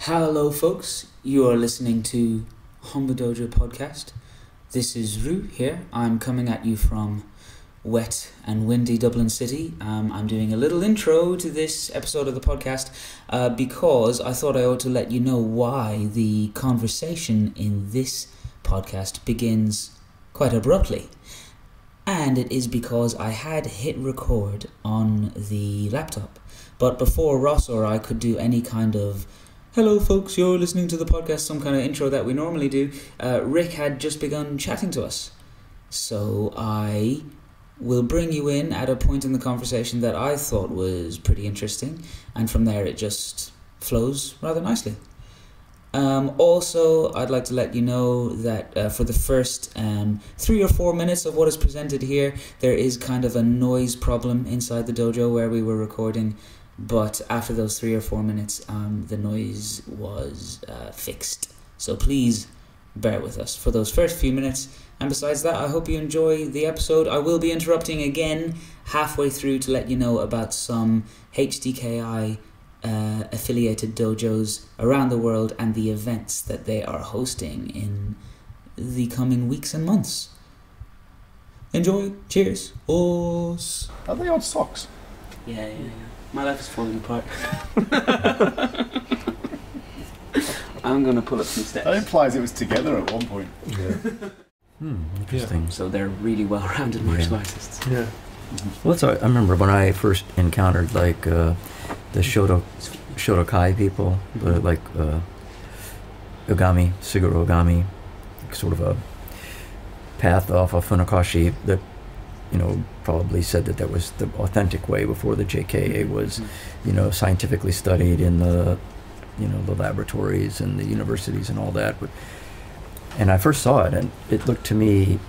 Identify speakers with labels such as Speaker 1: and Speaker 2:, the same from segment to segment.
Speaker 1: Hello folks, you are listening to Hombu Dojo podcast. This is Rue here. I'm coming at you from wet and windy Dublin City. I'm doing a little intro to this episode of the podcast because I thought I ought to let you know why the conversation in this podcast begins quite abruptly. And it is because I had hit record on the laptop. But before Ross or I could do any kind of "hello folks, you're listening to the podcast," some kind of intro that we normally do, Rick had just begun chatting to us. So I will bring you in at a point in the conversation that I thought was pretty interesting, and from there it just flows rather nicely. Also, I'd like to let you know that for the first 3 or 4 minutes of what is presented here, there is kind of a noise problem inside the dojo where we were recording. But after those 3 or 4 minutes, the noise was fixed. So please bear with us for those first few minutes. And besides that, I hope you enjoy the episode. I will be interrupting again halfway through to let you know about some HDKI affiliated dojos around the world and the events that they are hosting in the coming weeks and months. Enjoy. Cheers. Os.
Speaker 2: Are they on socks?
Speaker 1: Yeah. My life is falling apart. I'm going to pull up some steps.
Speaker 2: That implies it was together at one point.
Speaker 3: Yeah. Interesting.
Speaker 1: Yeah. So they're really well-rounded martial artists.
Speaker 3: Yeah. Well, that's, I remember when I first encountered the Shotokai people, Ogami, Suguru Ogami, sort of a path off of Funakashi that, probably said that was the authentic way before the JKA was, scientifically studied in the, the laboratories and the universities and all that. And I first saw it, and it looked to me,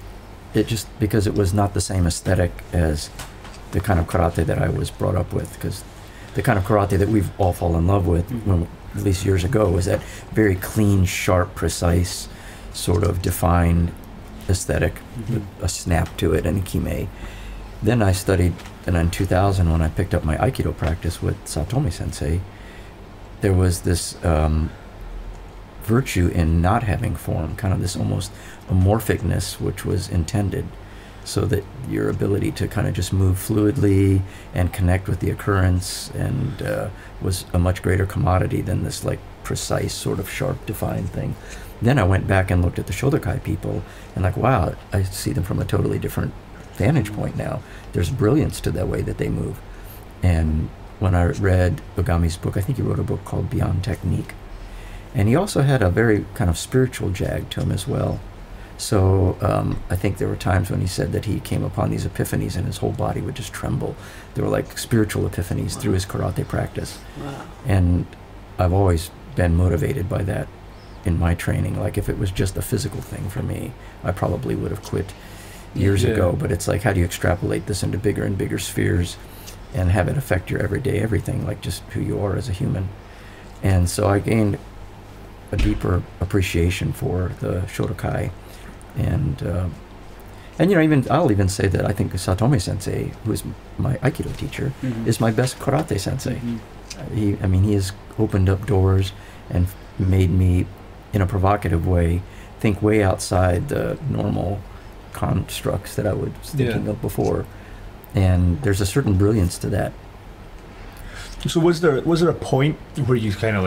Speaker 3: because it was not the same aesthetic as the kind of karate that I was brought up with, because the kind of karate that we've all fallen in love with, at least years ago, was that very clean, sharp, precise, sort of defined aesthetic, with a snap to it and a kime. Then I studied, and in 2000, when I picked up my Aikido practice with Hotton Sensei, there was this virtue in not having form, kind of this almost amorphicness, which was intended, so that your ability to kind of just move fluidly and connect with the occurrence and was a much greater commodity than this precise sort of sharp defined thing. Then I went back and looked at the Shotokai people and wow, I see them from a totally different vantage point now. There's brilliance to that way that they move. And when I read Ogami's book, I think he wrote a book called Beyond Technique. And he also had a very kind of spiritual jag to him as well. So I think there were times when he said that he came upon these epiphanies and his whole body would just tremble. They were like spiritual epiphanies through his karate practice.
Speaker 1: Wow.
Speaker 3: And I've always been motivated by that in my training. If it was just a physical thing for me, I probably would have quit years ago. But it's how do you extrapolate this into bigger and bigger spheres and have it affect your everyday everything, just who you are as a human. And so I gained a deeper appreciation for the Shotokai. And I'll even say that I think Hotton Sensei, who is my Aikido teacher, is my best karate sensei. He has opened up doors and made me, in a provocative way, think way outside the normal constructs that I was thinking of before. And there's a certain brilliance to that.
Speaker 4: So was there a point where you kind of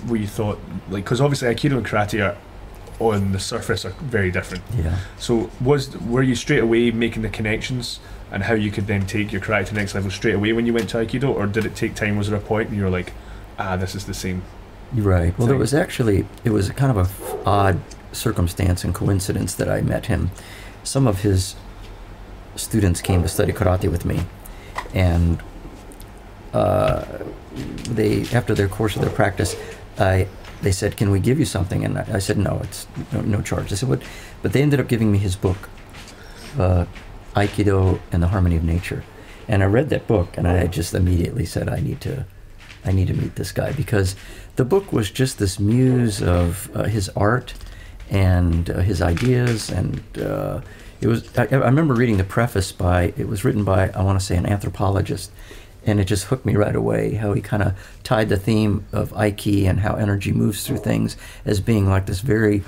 Speaker 4: where you thought, because obviously Aikido and karate are on the surface are very different.
Speaker 3: Yeah.
Speaker 4: So were you straight away making the connections and how you could then take your karate to the next level straight away when you went to Aikido, or did it take time? Was there a point and you were this is the same?
Speaker 3: Right. Well,
Speaker 4: thing?
Speaker 3: it was kind of a odd circumstance and coincidence that I met him. Some of his students came to study karate with me, and they, after their course of their practice, they said, "Can we give you something?" And I said, "No, it's no charge." They said, "What?" But they ended up giving me his book, Aikido and the Harmony of Nature. And I read that book, and I just immediately said, I need to meet this guy, because the book was just this muse of his art and his ideas, and it was. I remember reading the preface it was written by, I want to say, an anthropologist, And it just hooked me right away, how he kind of tied the theme of Aiki and how energy moves through things as being like this very,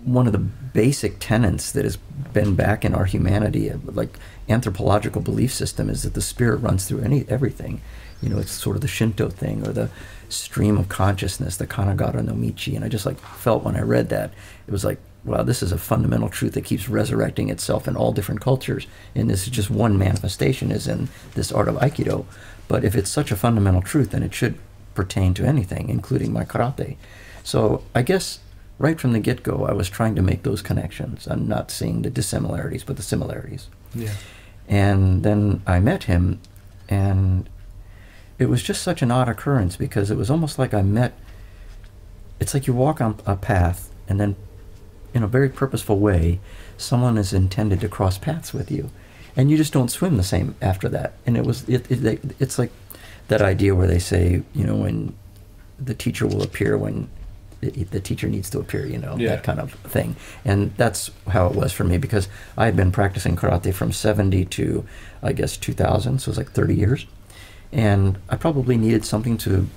Speaker 3: one of the basic tenets that has been back in our humanity, like anthropological belief system, is that the spirit runs through everything. You know, it's sort of the Shinto thing, or the stream of consciousness, the Kanagara no Michi. And I just like felt when I read that, it was like, wow, this is a fundamental truth that keeps resurrecting itself in all different cultures. And this is just one manifestation, is in this art of Aikido. But if it's such a fundamental truth, then it should pertain to anything, including my karate. So I guess right from the get-go, I was trying to make those connections. I'm not seeing the dissimilarities, but the similarities.
Speaker 4: Yeah.
Speaker 3: And then I met him, and it was just such an odd occurrence, because it was almost like I met, it's like you walk on a path, and then in a very purposeful way, someone is intended to cross paths with you, and you just don't swim the same after that. And it's like that idea where they say, you know, when the teacher will appear when the teacher needs to appear, you know, that kind of thing. And that's how it was for me, because I had been practicing karate from 70 to, I guess, 2000, so it was like 30 years. And I probably needed something to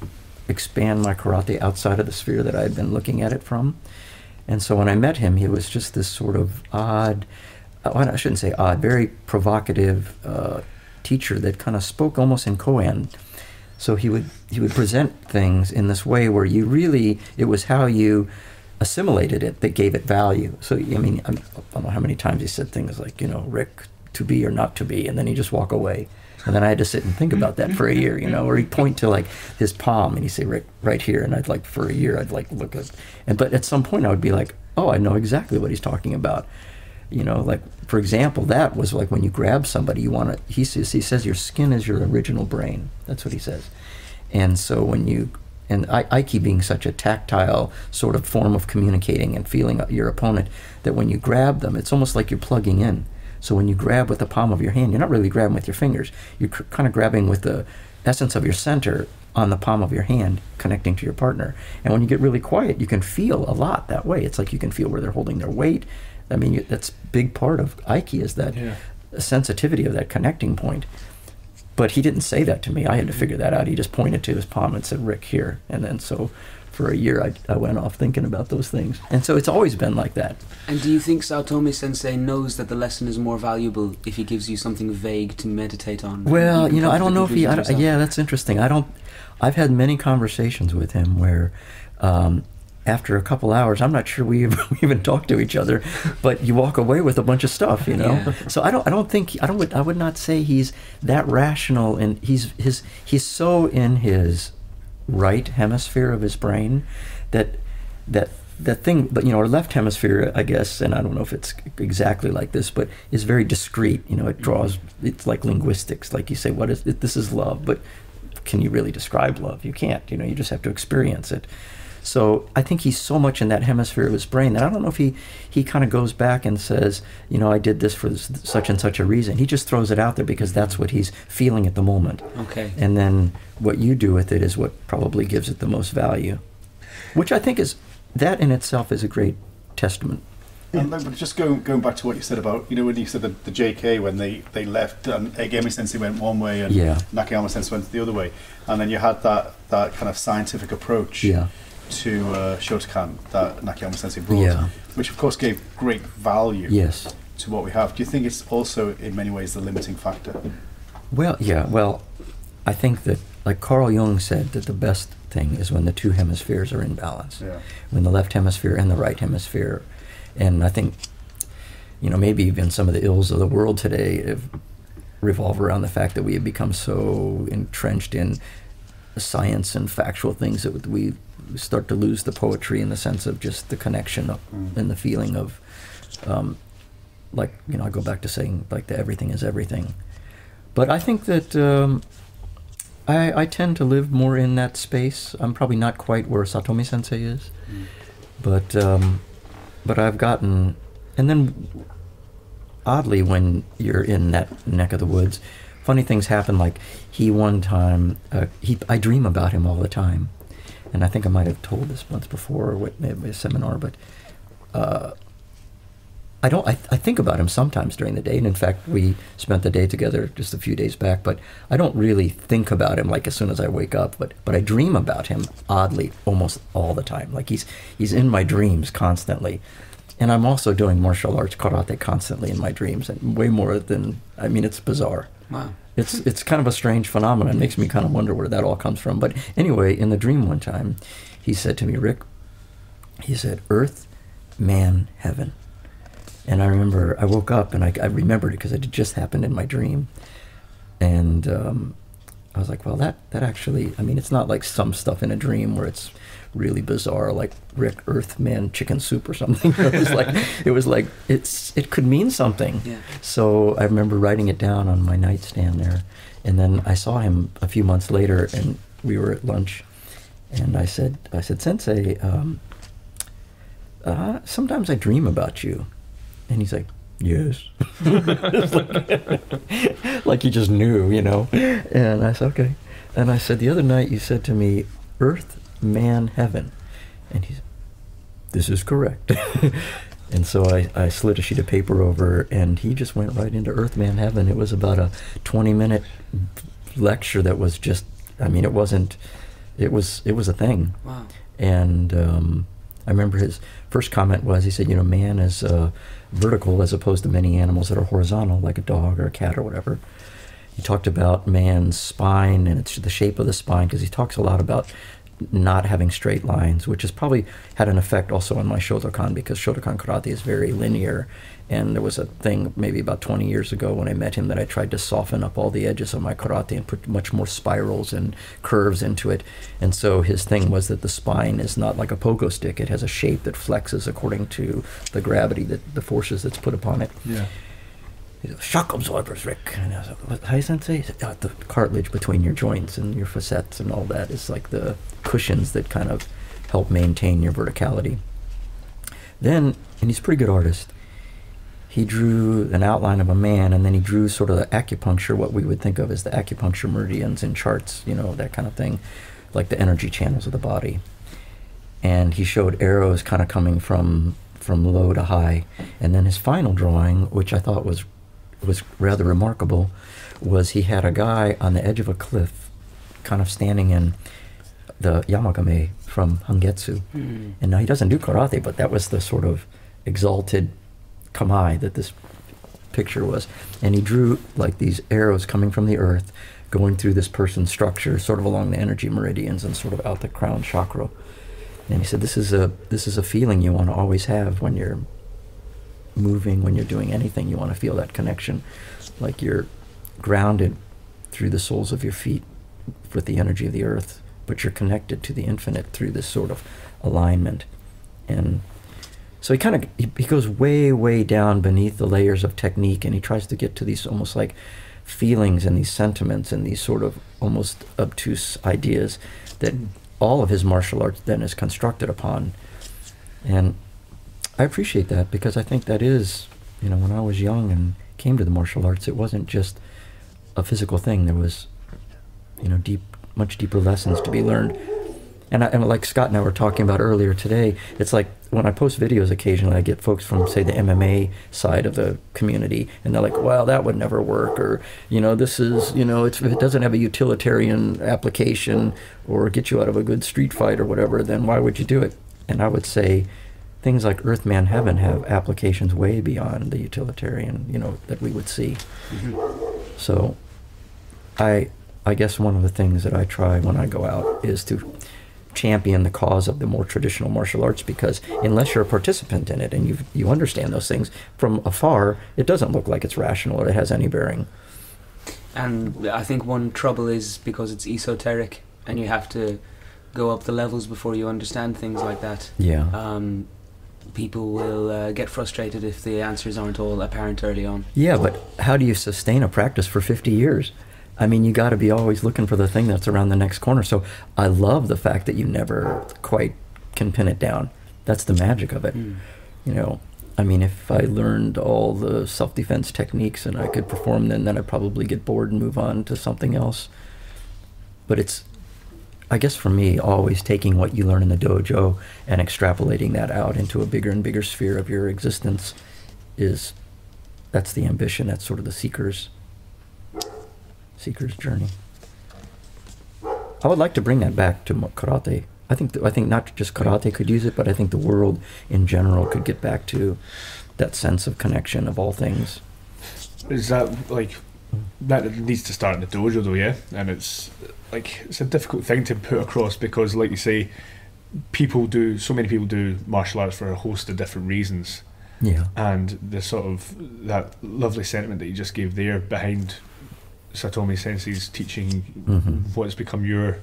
Speaker 3: expand my karate outside of the sphere that I had been looking at it from. And so when I met him, he was just this sort of odd, I shouldn't say odd, very provocative teacher that kind of spoke almost in koan. So he would present things in this way where you really, it was how you assimilated it that gave it value. So, I mean, I don't know how many times he said things like, you know, Rick, to be or not to be, and then he'd just walk away. And then I had to sit and think about that for a year, you know, or he'd point to like his palm and he'd say, Rick, right here. And I'd like, for a year, I'd like look at, but at some point I would be like, oh, I know exactly what he's talking about. You know, like, for example, that was like when you grab somebody, you want to, he says your skin is your original brain. That's what he says. And so when you, and Aiki being such a tactile sort of form of communicating and feeling your opponent, that when you grab them, it's almost like you're plugging in. So when you grab with the palm of your hand, you're not really grabbing with your fingers. You're kind of grabbing with the essence of your center on the palm of your hand, connecting to your partner. And when you get really quiet, you can feel a lot that way. It's like you can feel where they're holding their weight. I mean, that's a big part of Aiki, is that sensitivity of that connecting point. But he didn't say that to me. I had to figure that out. He just pointed to his palm and said, Rick, here. And then so for a year, I went off thinking about those things. And so it's always been like that.
Speaker 1: And do you think Saotome Sensei knows that the lesson is more valuable if he gives you something vague to meditate on?
Speaker 3: Well, you know, I don't know if he, yeah, that's interesting. I've had many conversations with him where after a couple hours, I'm not sure we even talk to each other, but you walk away with a bunch of stuff, you know? Yeah. So I would not say he's that rational, and he's so in his right hemisphere of his brain that thing, but you know, our left hemisphere, I guess, and I don't know if it's exactly like this, but is very discrete. You know, it draws, it's like linguistics, like you say, what is it? This is love, but can you really describe love? You can't, you know, you just have to experience it. So I think he's so much in that hemisphere of his brain that I don't know if he kind of goes back and says, you know, I did this for such and such a reason. He just throws it out there because that's what he's feeling at the moment. Okay. And then what you do with it is what probably gives it the most value, which I think is, that in itself is a great testament.
Speaker 2: And just going back to what you said about, you know, when you said the JK, when they left, and Egami Sensei went one way and Nakayama Sensei went the other way, and then you had that kind of scientific approach to Shotokan that Nakayama Sensei brought, which of course gave great value to what we have. Do you think it's also in many ways the limiting factor?
Speaker 3: Well, well, I think that, like Carl Jung said, that the best thing is when the two hemispheres are in balance, when the left hemisphere and the right hemisphere. And I think, you know, maybe even some of the ills of the world today revolve around the fact that we have become so entrenched in science and factual things that we start to lose the poetry in the sense of just the connection and the feeling of, like, you know, I go back to saying, like, the everything is everything. But I think that I tend to live more in that space. I'm probably not quite where Saotome Sensei is, but I've gotten, and then oddly, when you're in that neck of the woods, funny things happen. Like he one time, I dream about him all the time, and I think I might have told this once before at maybe a seminar, but I think about him sometimes during the day, and in fact, we spent the day together just a few days back, but I don't really think about him like as soon as I wake up, but I dream about him, oddly, almost all the time. Like he's in my dreams constantly. And I'm also doing martial arts, karate, constantly in my dreams, and way more than, I mean, it's bizarre.
Speaker 1: Wow.
Speaker 3: It's kind of a strange phenomenon. It makes me kind of wonder where that all comes from. But anyway, in the dream one time, he said to me, Rick, he said, earth, man, heaven. And I remember, I woke up and I remembered it because it had just happened in my dream. And I was like, well, that actually, I mean, it's not like some stuff in a dream where it's really bizarre, like Rick, earth, man, chicken soup or something. It was like it could mean something.
Speaker 1: Yeah.
Speaker 3: So I remember writing it down on my nightstand there. And then I saw him a few months later, and we were at lunch. And I said, Sensei, sometimes I dream about you. And he's like, yes. Like he just knew, you know. And I said, okay. And I said, the other night you said to me, earth, man, heaven. And he said, this is correct. And so I slid a sheet of paper over, and he just went right into earth, man, heaven. It was about a 20-minute lecture that was just, I mean, it was a thing.
Speaker 1: Wow.
Speaker 3: And I remember his first comment was, he said, you know, man is vertical as opposed to many animals that are horizontal, like a dog or a cat or whatever. He talked about man's spine, and it's the shape of the spine, because he talks a lot about not having straight lines, which has probably had an effect also on my Shotokan, because Shotokan karate is very linear. And there was a thing maybe about 20 years ago when I met him that I tried to soften up all the edges of my karate and put much more spirals and curves into it. And so his thing was that the spine is not like a pogo stick. It has a shape that flexes according to the gravity, the forces that's put upon it.
Speaker 4: Yeah.
Speaker 3: He said, shock absorbers, Rick. And I was like, hi, Sensei? He said, the cartilage between your joints and your facets and all that is like the cushions that kind of help maintain your verticality. Then, and he's a pretty good artist, he drew an outline of a man, and then he drew sort of the acupuncture, what we would think of as the acupuncture meridians in charts, you know, that kind of thing, like the energy channels of the body. And he showed arrows kind of coming from low to high. And then his final drawing, which I thought was rather remarkable, was he had a guy on the edge of a cliff kind of standing in the yamagame from Hangetsu.
Speaker 1: Mm.
Speaker 3: And now he doesn't do karate, but that was the sort of exalted kamae that this picture was. And he drew like these arrows coming from the earth, going through this person's structure, sort of along the energy meridians and sort of out the crown chakra. And he said, this is a feeling you want to always have when you're moving, when you're doing anything. You want to feel that connection, like you're grounded through the soles of your feet with the energy of the earth, but you're connected to the infinite through this sort of alignment. And so he goes way, way down beneath the layers of technique, and he tries to get to these almost like feelings and these sentiments and these sort of almost obtuse ideas that all of his martial arts then is constructed upon. And I appreciate that, because I think that is, you know, when I was young and came to the martial arts, it wasn't just a physical thing. There was, you know, much deeper lessons to be learned. And like Scott and I were talking about earlier today, it's like when I post videos occasionally, I get folks from, say, the MMA side of the community, and they're like, well, that would never work, or, you know, this is, you know, if it doesn't have a utilitarian application or get you out of a good street fight or whatever, then why would you do it? And I would say things like Earth, Man, Heaven have applications way beyond the utilitarian, you know, that we would see. Mm-hmm. So I guess one of the things that I try when I go out is to champion the cause of the more traditional martial arts, because unless you're a participant in it and you understand those things from afar, it doesn't look like it's rational or it has any bearing.
Speaker 1: And I think one trouble is because it's esoteric and you have to go up the levels before you understand things like that.
Speaker 3: Yeah.
Speaker 1: People will get frustrated if the answers aren't all apparent early on.
Speaker 3: Yeah, but how do you sustain a practice for 50 years? I mean, you got to be always looking for the thing that's around the next corner. So I love the fact that you never quite can pin it down. That's the magic of it. Mm. You know, I mean, if I learned all the self-defense techniques and I could perform them, then I'd probably get bored and move on to something else. But it's, I guess for me, always taking what you learn in the dojo and extrapolating that out into a bigger and bigger sphere of your existence. that's the ambition. That's sort of the seeker's journey. I would like to bring that back to karate. I think not just karate could use it, but I think the world in general could get back to that sense of connection of all things.
Speaker 4: Is that like that needs to start in the dojo though, yeah? And it's a difficult thing to put across because, like you say, so many people do martial arts for a host of different reasons.
Speaker 3: Yeah.
Speaker 4: And the sort of that lovely sentiment that you just gave there behind Satomi Sensei's teaching what's become your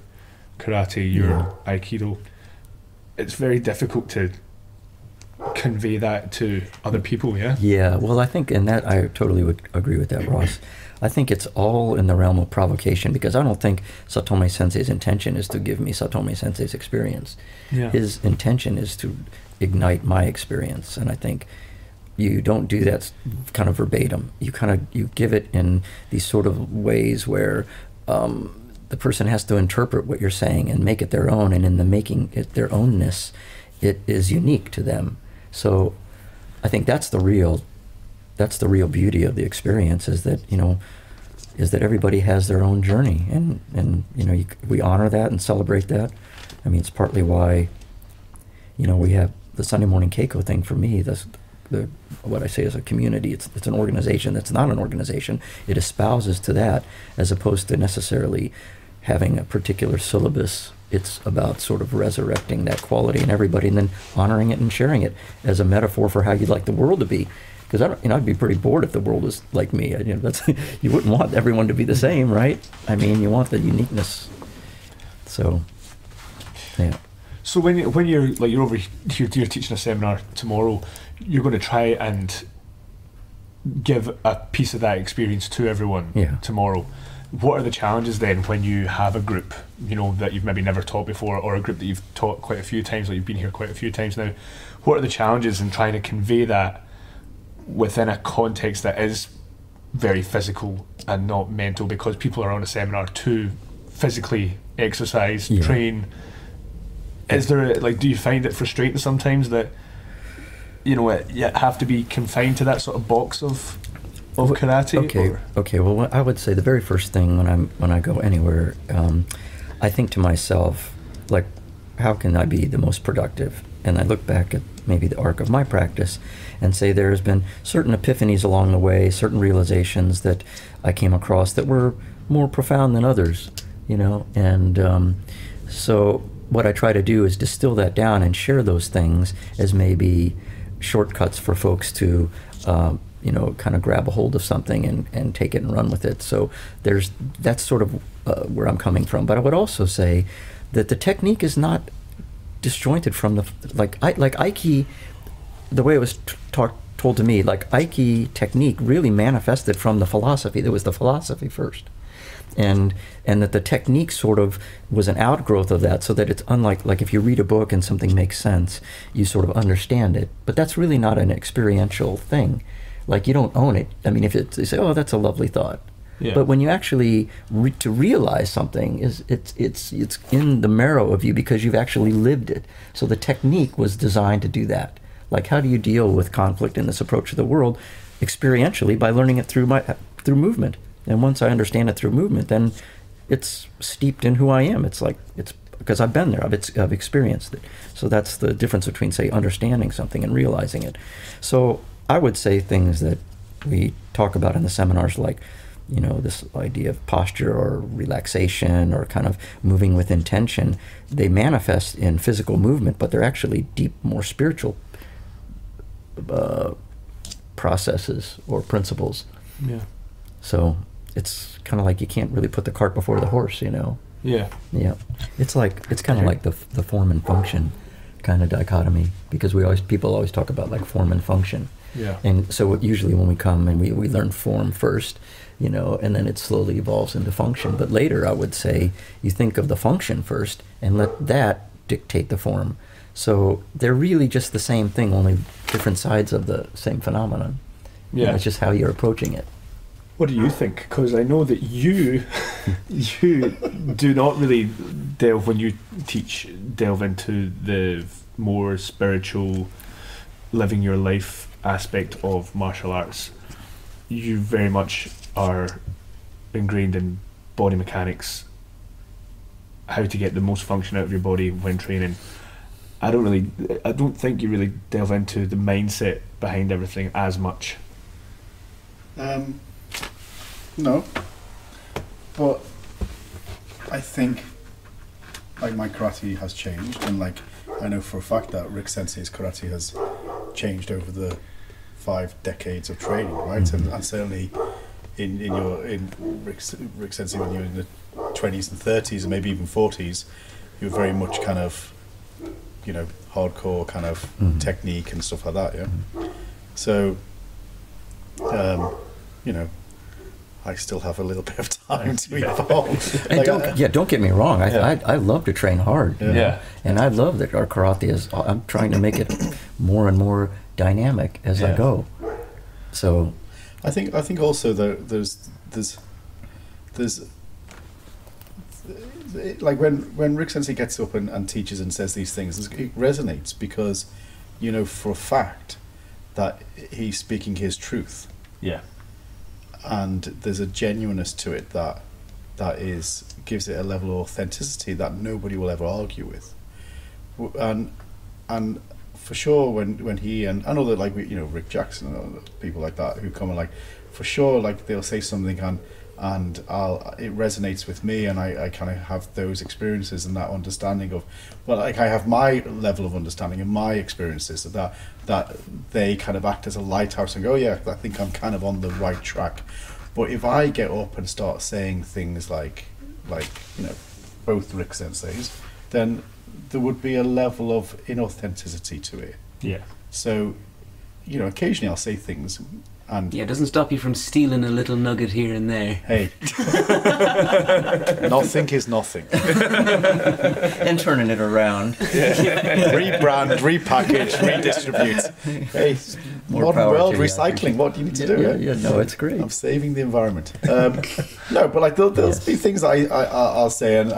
Speaker 4: karate, your aikido, it's very difficult to convey that to other people, yeah?
Speaker 3: Yeah, well, I think in that I totally would agree with that, Ross. I think it's all in the realm of provocation because I don't think Satomi Sensei's intention is to give me Satomi Sensei's experience.
Speaker 4: Yeah.
Speaker 3: His intention is to ignite my experience, and I think you don't do that kind of verbatim. You give it in these sort of ways where the person has to interpret what you're saying and make it their own, and in the making it their ownness, it is unique to them. So I think that's the real beauty of the experience is that everybody has their own journey, and we honor that and celebrate that. I mean, it's partly why we have the Sunday morning Keiko thing. For me, what I say is a community. It's an organization that's not an organization. It espouses to that as opposed to necessarily having a particular syllabus. It's about sort of resurrecting that quality in everybody and then honoring it and sharing it as a metaphor for how you'd like the world to be. Because I'd be pretty bored if the world was like me. You wouldn't want everyone to be the same, right? I mean, you want the uniqueness. So, yeah.
Speaker 4: So when you're over here, you're teaching a seminar tomorrow, you're going to try and give a piece of that experience to everyone tomorrow. What are the challenges then when you have a group, that you've maybe never taught before, or a group that you've taught quite a few times, like you've been here quite a few times now? What are the challenges in trying to convey that within a context that is very physical and not mental, because people are on a seminar to physically exercise, train? Is there do you find it frustrating sometimes that you have to be confined to that sort of box of karate? Okay.
Speaker 3: Well, I would say the very first thing when I go anywhere, I think to myself, how can I be the most productive? And I look back at maybe the arc of my practice and say there has been certain epiphanies along the way, certain realizations that I came across that were more profound than others, and so what I try to do is distill that down and share those things as maybe shortcuts for folks to kind of grab a hold of something and take it and run with it. So that's sort of where I'm coming from. But I would also say that the technique is not disjointed from the Aiki. The way it was told to me, Aiki technique really manifested from the philosophy. There was the philosophy first, and that the technique sort of was an outgrowth of that. So that it's unlike if you read a book and something makes sense, you sort of understand it. But that's really not an experiential thing. You don't own it. I mean, if you say, "Oh, that's a lovely thought," but when you actually to realize something it's in the marrow of you because you've actually lived it. So the technique was designed to do that. How do you deal with conflict in this approach to the world experientially by learning it through movement? And once I understand it through movement, then it's steeped in who I am. It's because I've been there. I've experienced it. So that's the difference between, say, understanding something and realizing it. So I would say things that we talk about in the seminars, this idea of posture or relaxation or kind of moving with intention. They manifest in physical movement, but they're actually deep, more spiritual processes or principles.
Speaker 4: Yeah.
Speaker 3: So it's kind of you can't really put the cart before the horse,
Speaker 4: Yeah.
Speaker 3: Yeah. It's kind of like the form and function kind of dichotomy, because people always talk about form and function.
Speaker 4: Yeah.
Speaker 3: And so usually when we come and we learn form first, and then it slowly evolves into function. But later I would say you think of the function first and let that dictate the form. So they're really just the same thing, only different sides of the same phenomenon.
Speaker 4: Yeah.
Speaker 3: It's just how you're approaching it.
Speaker 4: What do you think? Because I know that you do not really when you teach, delve into the more spiritual living your life aspect of martial arts, you very much are ingrained in body mechanics, how to get the most function out of your body when training. I don't think you really delve into the mindset behind everything as much.
Speaker 2: No, but I think like my karate has changed, and like I know for a fact that Rick Sensei's karate has changed over the 5 decades of training, right? And certainly in Rick Sensei, when you were in the 20s and 30s and maybe even 40s, you were very much kind of, you know, hardcore kind of technique and stuff like that, yeah. So, you know, I still have a little bit of time to evolve.
Speaker 3: And don't get me wrong. I love to train hard.
Speaker 4: Yeah.
Speaker 3: And I love that our karate is. I'm trying to make it more and more dynamic as I go. So,
Speaker 2: I think also that there's like when Rick Sensei gets up and teaches and says these things, it resonates because you know for a fact that he's speaking his truth.
Speaker 4: Yeah.
Speaker 2: And there's a genuineness to it that gives it a level of authenticity that nobody will ever argue with. And for sure when he and I know that like Rick Jackson and people like that who come and like for sure like they'll say something and it resonates with me, and I kind of have those experiences and that understanding of, well, like I have my level of understanding and my experiences that they kind of act as a lighthouse and go, yeah, I think I'm kind of on the right track. But if I get up and start saying things like both Rick Senseis, then there would be a level of inauthenticity to it.
Speaker 4: Yeah.
Speaker 2: So, occasionally I'll say things. And
Speaker 5: it doesn't stop you from stealing a little nugget here and there.
Speaker 2: Hey, nothing is nothing.
Speaker 3: And turning it around.
Speaker 2: Rebrand, repackage, redistribute. Hey,
Speaker 3: More
Speaker 2: modern world,
Speaker 3: you,
Speaker 2: recycling. What do you need to do?
Speaker 3: Yeah, no, it's great.
Speaker 2: I'm saving the environment. No, but like there'll be things that I'll say, and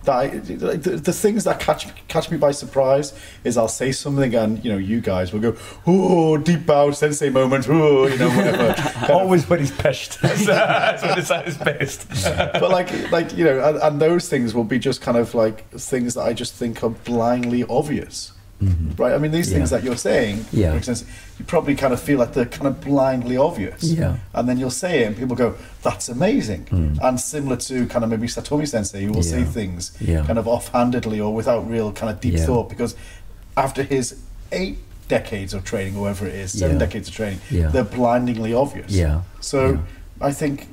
Speaker 2: that the things that catch me by surprise is I'll say something, and you guys will go, oh, deep bow sensei moment, oh, whatever.
Speaker 4: Always when he's pissed. That's when it's at his best.
Speaker 2: But and those things will be just kind of like things that I just think are blindly obvious. Mm-hmm. Right, I mean these things that you're saying, makes sense. You probably kind of feel like they're kind of blindly obvious, and then you'll say it, and people go, "That's amazing." And similar to kind of maybe Satomi Sensei, who will say things kind of offhandedly or without real kind of deep thought, because after his 8 decades of training, or whatever it is, 7 decades of training, they're blindingly obvious. So I think,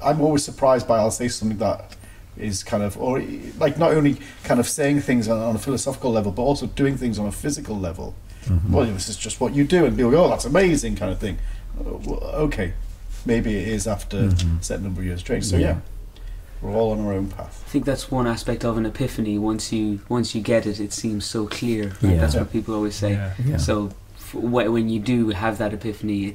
Speaker 2: I'm always surprised by I'll say something that is kind of, or like not only kind of saying things on a philosophical level, but also doing things on a physical level. Well, this is just what you do, and people go, oh, that's amazing, kind of thing. Well, okay, maybe it is after a set number of years training. So we're all on our own path.
Speaker 5: I think that's one aspect of an epiphany. Once you get it, it seems so clear. Right? That's what people always say. So when you do have that epiphany,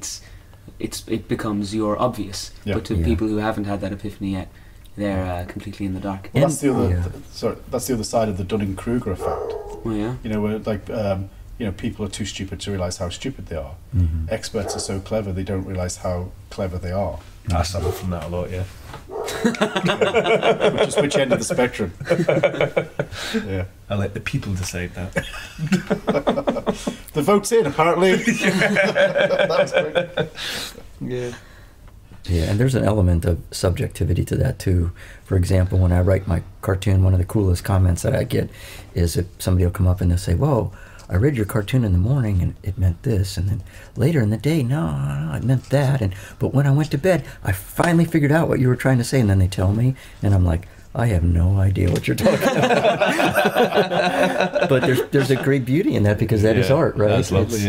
Speaker 5: it becomes your obvious. But to people who haven't had that epiphany yet, they're completely in the dark.
Speaker 2: Well, that's the other. That's the other side of the Dunning-Kruger effect.
Speaker 5: Oh yeah.
Speaker 2: Where like people are too stupid to realise how stupid they are. Experts are so clever they don't realise how clever they are.
Speaker 4: I suffer from that a lot. Yeah.
Speaker 2: Which end of the spectrum?
Speaker 4: I let the people decide that.
Speaker 2: The vote's in, apparently. That was quick.
Speaker 3: Yeah, and there's an element of subjectivity to that too. For example, when I write my cartoon, one of the coolest comments that I get is if somebody will come up and they'll say, whoa, I read your cartoon in the morning and it meant this, and then later in the day, no, it meant that, but when I went to bed, I finally figured out what you were trying to say, and then they tell me, and I'm like, I have no idea what you're talking about. But there's a great beauty in that, because that is art, right?
Speaker 4: That's lovely,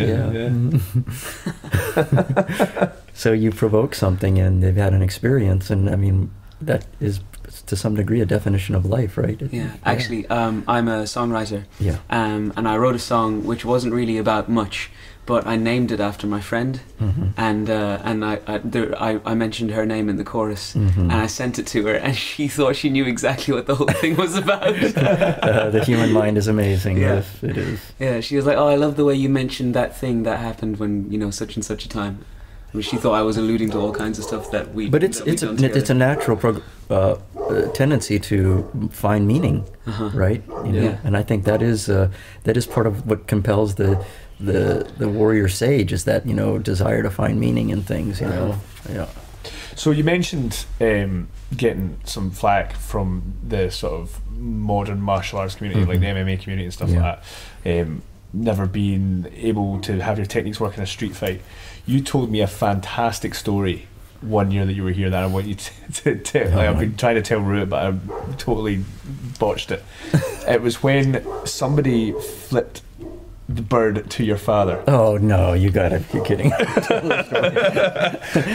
Speaker 3: So you provoke something and they've had an experience, and I mean, that is to some degree a definition of life, right?
Speaker 5: Actually, I'm a songwriter.
Speaker 3: Yeah.
Speaker 5: And I wrote a song which wasn't really about much, but I named it after my friend, and I mentioned her name in the chorus, and I sent it to her, and she thought she knew exactly what the whole thing was about.
Speaker 3: The human mind is amazing.
Speaker 5: Yeah.
Speaker 3: Yes, it is.
Speaker 5: Yeah, she was like, "Oh, I love the way you mentioned that thing that happened when, you know, such and such a time." I mean, she thought I was alluding to all kinds of stuff that we.
Speaker 3: But it's a natural tendency to find meaning, right? You know? Yeah. And I think that is part of what compels the warrior sage, is that, you know, desire to find meaning in things, you know. Yeah.
Speaker 4: So you mentioned getting some flack from the sort of modern martial arts community, like the MMA community and stuff like that. Never being able to have your techniques work in a street fight. You told me a fantastic story one year that you were here that I want you to tell. Like, I've been trying to tell Rue it, but I totally botched it. It was when somebody flipped the bird to your father.
Speaker 3: Oh no, you gotta be kidding.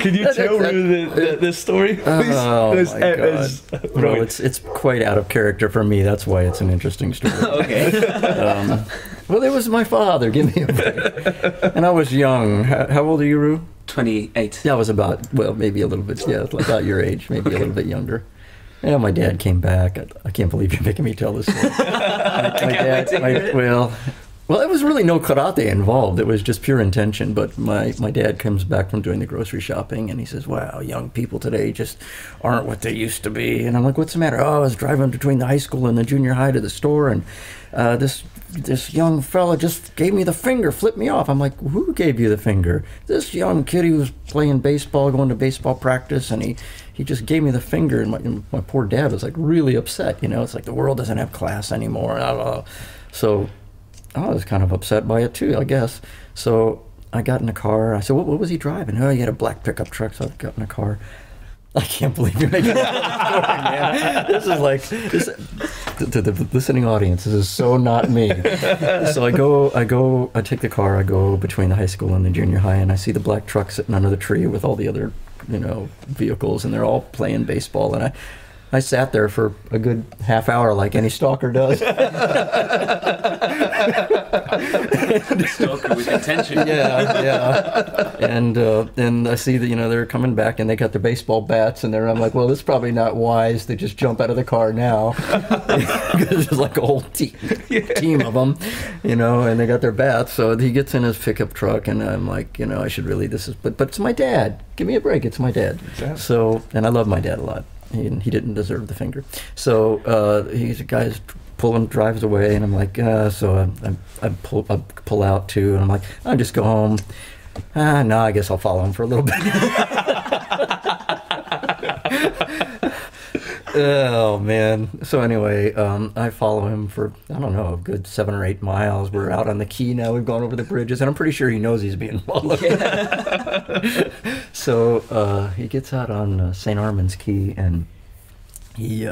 Speaker 4: Can you tell Rue this story, please?
Speaker 3: Oh my God. Well, it's quite out of character for me, that's why it's an interesting story.
Speaker 5: Okay.
Speaker 3: Well, it was my father, give me a break. And I was young. How old are you, Rue?
Speaker 5: 28.
Speaker 3: Yeah, I was maybe a little bit, about your age, maybe a little bit younger. Yeah, my dad came back. I can't believe you're making me tell this story. Well, it was really no karate involved. It was just pure intention. But my dad comes back from doing the grocery shopping, and he says, "Wow, young people today just aren't what they used to be." And I'm like, "What's the matter?" "Oh, I was driving between the high school and the junior high to the store, and this young fella just gave me the finger, flipped me off." I'm like, "Who gave you the finger?" "This young kid, he was playing baseball, going to baseball practice, and he just gave me the finger." And my poor dad was like really upset. You know, it's like the world doesn't have class anymore. So I was kind of upset by it too, I guess. So I got in the car. I said, what was he driving?" "Oh, he had a black pickup truck." So I got in the car. I can't believe you're making that story, man. This is like, to the listening audience, this is so not me. So I take the car, I go between the high school and the junior high, and I see the black truck sitting under the tree with all the other, you know, vehicles, and they're all playing baseball, and I sat there for a good half hour like any stalker does.
Speaker 5: Stalker with intention.
Speaker 3: Yeah. And I see that, you know, they're coming back and they got their baseball bats, and I'm like, well, it's probably not wise to just jump out of the car now. Because there's like a whole team of them, you know, and they got their bats. So he gets in his pickup truck, and I'm like, you know, I should really, but it's my dad. Give me a break. It's my dad. Exactly. So, and I love my dad a lot. He didn't deserve the finger. So he's a guy's drives away, and I'm like, so I pull out too, and I'm like, I'll just go home. No, I guess I'll follow him for a little bit. Oh man. So anyway, I follow him for, I don't know, a good 7 or 8 miles. We're out on the quay now. We've gone over the bridges, and I'm pretty sure he knows he's being followed. Yeah. So he gets out on St. Armand's Quay, and he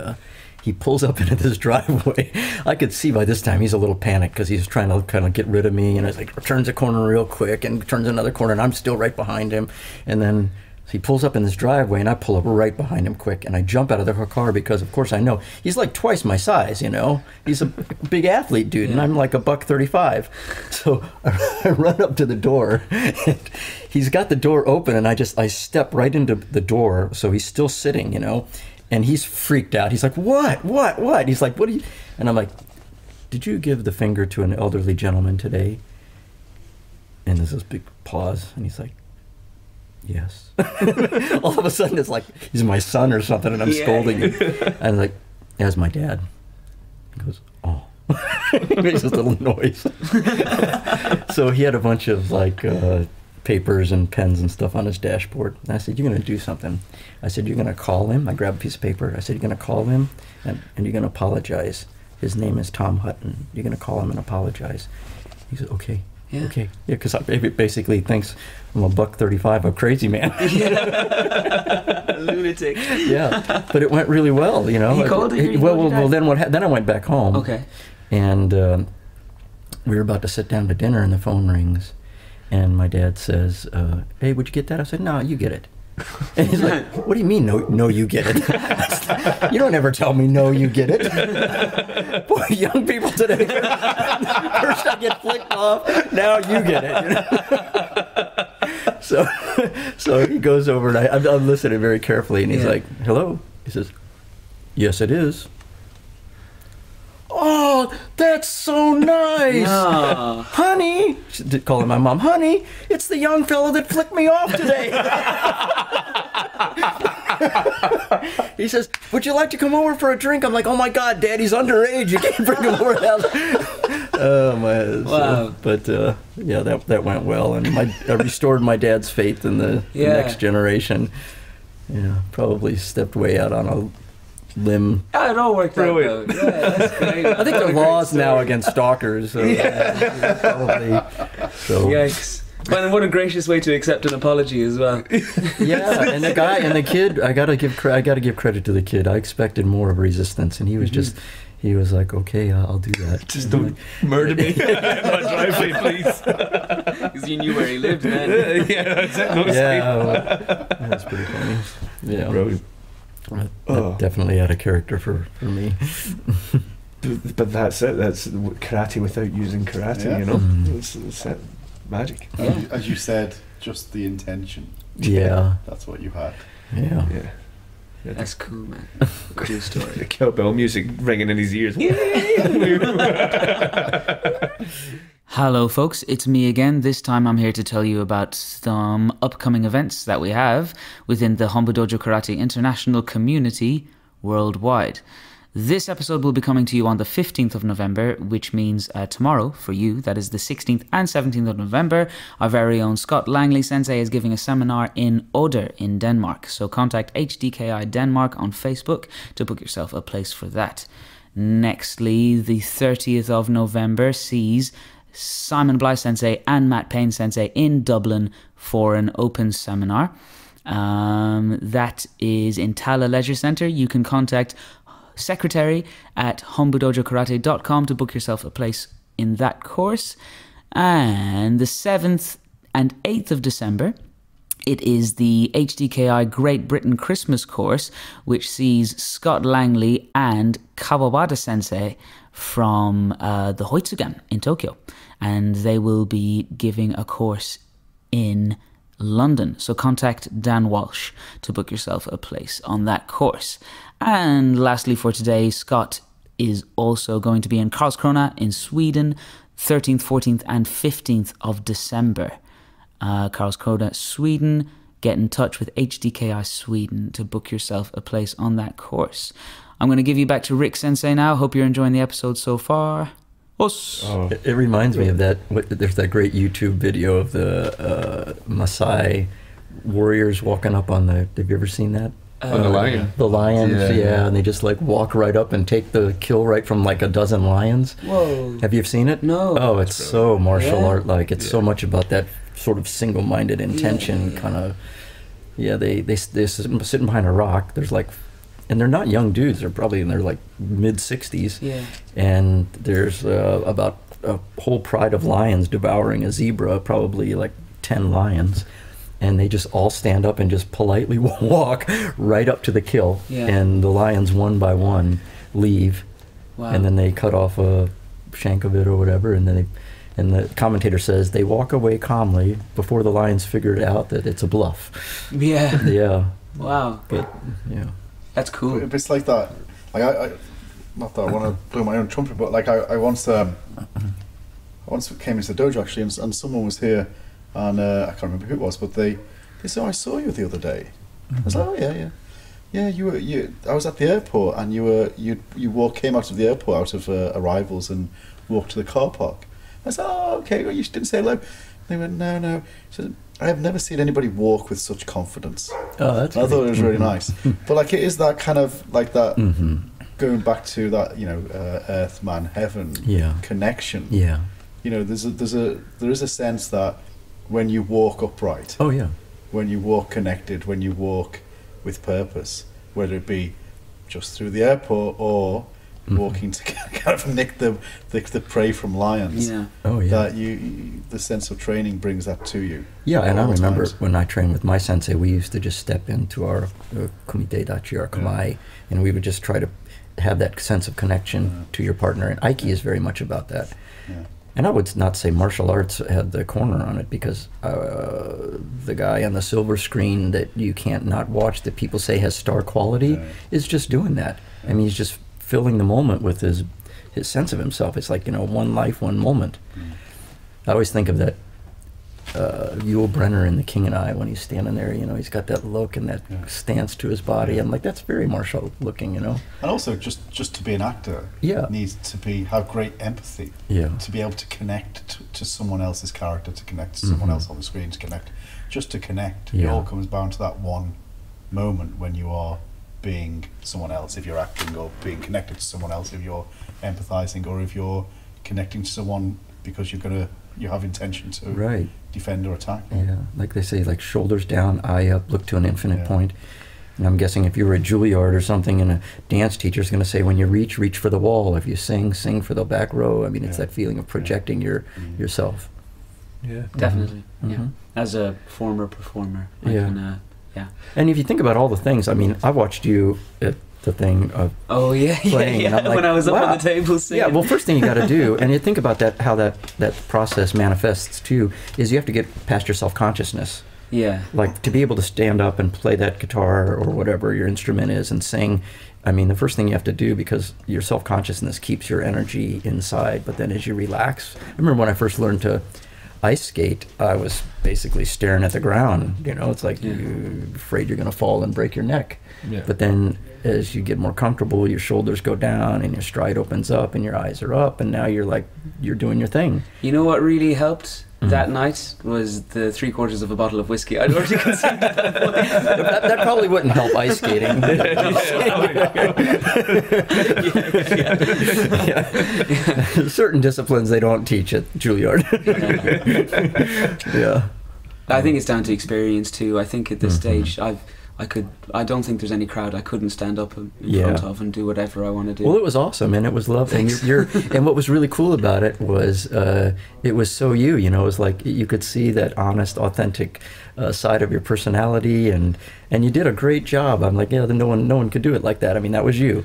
Speaker 3: pulls up into this driveway. I could see by this time he's a little panicked because he's trying to kind of get rid of me, and it's like turns a corner real quick and turns another corner, and I'm still right behind him. And then he pulls up in this driveway, and I pull up right behind him quick, and I jump out of the car because, of course, I know he's like twice my size, you know. He's a big athlete dude, and I'm like $135. So I run up to the door, and he's got the door open, and I step right into the door, so he's still sitting, you know. And he's freaked out. He's like, what? He's like, what are you? And I'm like, did you give the finger to an elderly gentleman today? And there's this big pause, and he's like, yes. All of a sudden, it's like he's my son or something, and I'm scolding him. And I'm like, as my dad. He goes, oh. He makes this little noise. So he had a bunch of like papers and pens and stuff on his dashboard. And I said, you're going to do something. I said, you're going to call him. I grabbed a piece of paper. I said, you're going to call him, and you're going to apologize. His name is Tom Hutton. You're going to call him and apologize. He said, okay. Yeah. Okay. Yeah, because basically thinks I'm $135, a crazy man.
Speaker 5: Yeah. Lunatic.
Speaker 3: Yeah, but it went really well, you know.
Speaker 5: He called it.
Speaker 3: Well, then I went back home.
Speaker 5: Okay.
Speaker 3: And we were about to sit down to dinner, and the phone rings, and my dad says, "Hey, would you get that?" I said, "No, you get it." And he's like, what do you mean, no, you get it? You don't ever tell me, no, you get it. Boy, young people today, first I get flicked off, now you get it. You know? So he goes over, and I'm listening very carefully, and he's like, hello? He says, yes, it is. Oh, that's so nice.
Speaker 5: Oh.
Speaker 3: Honey, calling my mom, honey, it's the young fellow that flicked me off today. He says, would you like to come over for a drink? I'm like, oh my God, Daddy's underage. You can't bring him over. Oh my.
Speaker 5: Wow.
Speaker 3: But yeah, that went well, and I restored my dad's faith in the next generation. Yeah, probably stepped way out on a limb.
Speaker 5: Oh, it all worked out though. Yeah, that's great.
Speaker 3: I think there are laws now against stalkers. So, probably. So.
Speaker 5: Yikes. Well, what a gracious way to accept an apology as well.
Speaker 3: Yeah, and the guy and the kid, I gotta give credit to the kid. I expected more of resistance, and he was just. He was like, okay, I'll do that.
Speaker 4: Just don't murder me in my driveway, please.
Speaker 5: Because you knew where he lived then.
Speaker 4: Yeah, that's it. No
Speaker 3: That's pretty funny. Yeah.
Speaker 4: Brilliant.
Speaker 3: That definitely had a character for me.
Speaker 4: But that's it. That's karate without using karate, you know? It's magic.
Speaker 2: Yeah. As you said, just the intention.
Speaker 3: Yeah.
Speaker 2: That's what you had.
Speaker 3: Yeah.
Speaker 5: Yeah, that's cool, man. Cool story.
Speaker 4: The cowbell music ringing in his ears.
Speaker 1: Hello folks, it's me again. This time I'm here to tell you about some upcoming events that we have within the Hombu Dojo Karate International community worldwide. This episode will be coming to you on the 15th of November, which means tomorrow for you, that is the 16th and 17th of November, our very own Scott Langley Sensei is giving a seminar in Oder in Denmark. So contact HDKI Denmark on Facebook to book yourself a place for that. Nextly, the 30th of November sees Simon Bly Sensei and Matt Payne Sensei in Dublin for an open seminar. That is in Tala Leisure Centre. You can contact secretary at hombudojokarate.com to book yourself a place in that course. And the 7th and 8th of December, it is the HDKI Great Britain Christmas course, which sees Scott Langley and Kawabata Sensei from the Hoitsugan in Tokyo. And they will be giving a course in London. So contact Dan Walsh to book yourself a place on that course. And lastly for today, Scott is also going to be in Karlskrona in Sweden, 13th, 14th and 15th of December. Karlskrona, Sweden. Get in touch with HDKI Sweden to book yourself a place on that course. I'm going to give you back to Rick Sensei now. Hope you're enjoying the episode so far. Us.
Speaker 3: Oh. It reminds me of that. There's that great YouTube video of the Maasai warriors walking up on the. Have you ever seen that?
Speaker 4: On the lion.
Speaker 3: The lions, yeah, and they just like walk right up and take the kill right from like a dozen lions.
Speaker 5: Whoa.
Speaker 3: Have you seen it?
Speaker 5: No.
Speaker 3: Oh, it's so martial art like. It's so much about that sort of single-minded intention kind of. Yeah, they're sitting behind a rock. There's like, and they're not young dudes. They're probably in their like mid-60s.
Speaker 5: Yeah.
Speaker 3: And there's about a whole pride of lions devouring a zebra, probably like 10 lions. And they just all stand up and just politely walk right up to the kill. Yeah. And the lions, one by one, leave. Wow. And then they cut off a shank of it or whatever. And then the commentator says they walk away calmly before the lions figured out that it's a bluff.
Speaker 5: Yeah.
Speaker 3: Yeah.
Speaker 5: Wow.
Speaker 3: But, yeah.
Speaker 5: That's cool.
Speaker 2: But it's like that. Like I not that I want to blow my own trumpet, but like I once came into the dojo actually, and someone was here. And I can't remember who it was, but they said, I saw you the other day. I was like, oh yeah, you. I was at the airport, and you came out of the airport out of arrivals and walked to the car park. I said, oh okay, well, you didn't say hello. They went, no. She said, I have never seen anybody walk with such confidence.
Speaker 3: Oh, that's.
Speaker 2: I thought it was really nice. But like it is that kind of like that. Going back to that, earth, man, heaven connection. Yeah. There is a sense that. When you walk upright, when you walk connected, when you walk with purpose, whether it be just through the airport or walking to kind of nick the prey from lions.
Speaker 5: Yeah.
Speaker 3: Oh yeah.
Speaker 2: That the sense of training brings that to you.
Speaker 3: Yeah, and I remember
Speaker 2: times.
Speaker 3: when I trained with my sensei, we used to just step into our kumite dachi, our kamae, and we would just try to have that sense of connection to your partner. And Aiki is very much about that.
Speaker 2: Yeah.
Speaker 3: And I would not say martial arts had the corner on it, because the guy on the silver screen that you can't not watch, that people say has star quality, is just doing that. I mean, he's just filling the moment with his sense of himself. It's like, one life, one moment. I always think of that Yul Brynner in The King and I, when he's standing there, he's got that look and that stance to his body. I'm like, that's very martial looking, And
Speaker 2: also, just to be an actor, needs to have great empathy.
Speaker 3: Yeah.
Speaker 2: To be able to connect to someone else's character, to connect to someone else on the screen, to connect. It all comes down to that one moment when you are being someone else, if you're acting, or being connected to someone else, if you're empathizing, or if you're connecting to someone because you have intention to defend or attack.
Speaker 3: Yeah, like they say, like shoulders down, eye up, look to an infinite point. And I'm guessing if you were a Juilliard or something, and a dance teacher's going to say, when you reach for the wall. If you sing for the back row. I mean, it's that feeling of projecting yourself.
Speaker 4: Yeah,
Speaker 5: definitely. Yeah, as a former performer,
Speaker 3: And if you think about all the things, I mean, I watched you at the thing of playing, and I'm like,
Speaker 5: when I was up on the table singing.
Speaker 3: Yeah, well, first thing you got to do, and you think about that, how that process manifests too, is you have to get past your self-consciousness.
Speaker 5: Yeah.
Speaker 3: Like, to be able to stand up and play that guitar or whatever your instrument is and sing, I mean, the first thing you have to do, because your self-consciousness keeps your energy inside, but then as you relax, I remember when I first learned to ice skate, I was basically staring at the ground. It's like you're afraid you're going to fall and break your neck. Yeah. But then as you get more comfortable, your shoulders go down and your stride opens up and your eyes are up, and now you're doing your thing.
Speaker 5: You know what really helped that night was the 3/4 of a bottle of whiskey I'd already consumed at that point.
Speaker 3: that probably wouldn't help ice skating. Certain disciplines they don't teach at Juilliard.
Speaker 5: I think it's down to experience too. I think at this stage I don't think there's any crowd I couldn't stand up in front of and do whatever I want to do.
Speaker 3: Well, it was awesome, and it was lovely. And what was really cool about it was it was so you. It was like you could see that honest, authentic side of your personality, and you did a great job. I'm like, no one could do it like that. I mean, that was you.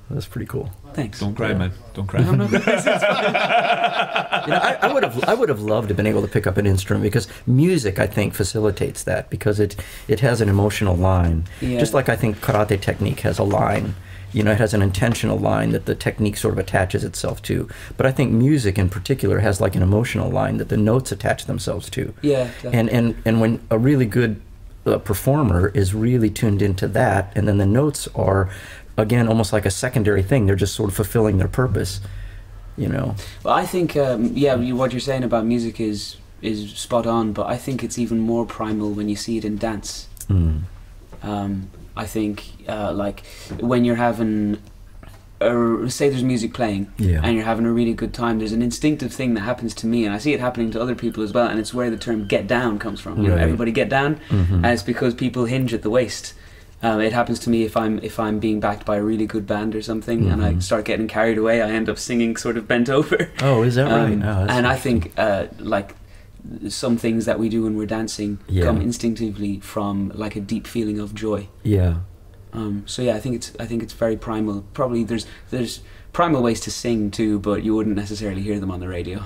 Speaker 3: That's pretty cool.
Speaker 5: Thanks.
Speaker 4: Don't cry, man. Don't cry.
Speaker 3: I would have loved to have been able to pick up an instrument, because music, I think, facilitates that, because it has an emotional line. Yeah. Just like I think karate technique has a line. It has an intentional line that the technique sort of attaches itself to. But I think music in particular has like an emotional line that the notes attach themselves to.
Speaker 5: Yeah. Definitely.
Speaker 3: And when a really good performer is really tuned into that, and then the notes are, again, almost like a secondary thing. They're just sort of fulfilling their purpose, Well,
Speaker 5: I think, what you're saying about music is spot on, but I think it's even more primal when you see it in dance. I think, like, when you're having, say there's music playing, and you're having a really good time, there's an instinctive thing that happens to me, and I see it happening to other people as well, and it's where the term get down comes from. Everybody get down, and it's because people hinge at the waist. It happens to me if I'm being backed by a really good band or something, and I start getting carried away, I end up singing sort of bent over.
Speaker 3: Oh, is that right? No,
Speaker 5: and I think like some things that we do when we're dancing come instinctively from like a deep feeling of joy.
Speaker 3: Yeah.
Speaker 5: I think it's very primal. Probably there's primal ways to sing too, but you wouldn't necessarily hear them on the radio.